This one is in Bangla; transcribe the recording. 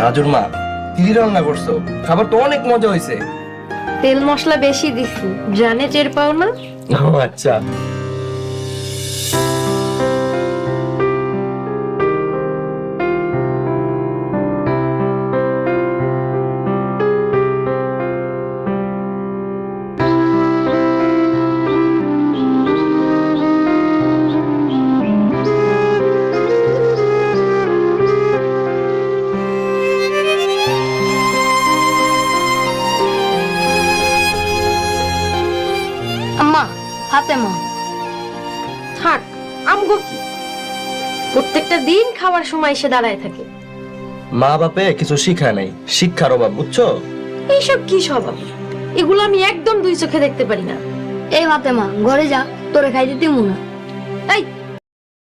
রাজুর মা, কি দিয়ে রান্না করছো? খাবার তো অনেক মজা হয়েছে। তেল মশলা বেশি দিছি, জানে টের পাও না? ও আচ্ছা। আম্মা ফাতেমা। থাক, আমগো কি? প্রত্যেকটা দিন খাওয়ার সময় এসে দাঁড়ায় থাকে। মা বাপে কিছু শিখায় নাই, শিক্ষার অভাব, বুঝছো? এইসব কি স্বভাব? এগুলো আমি একদম দুই চোখে দেখতে পারি না। এই ফাতেমা ঘরে যা, তোরে খাইতে দিমু না। এই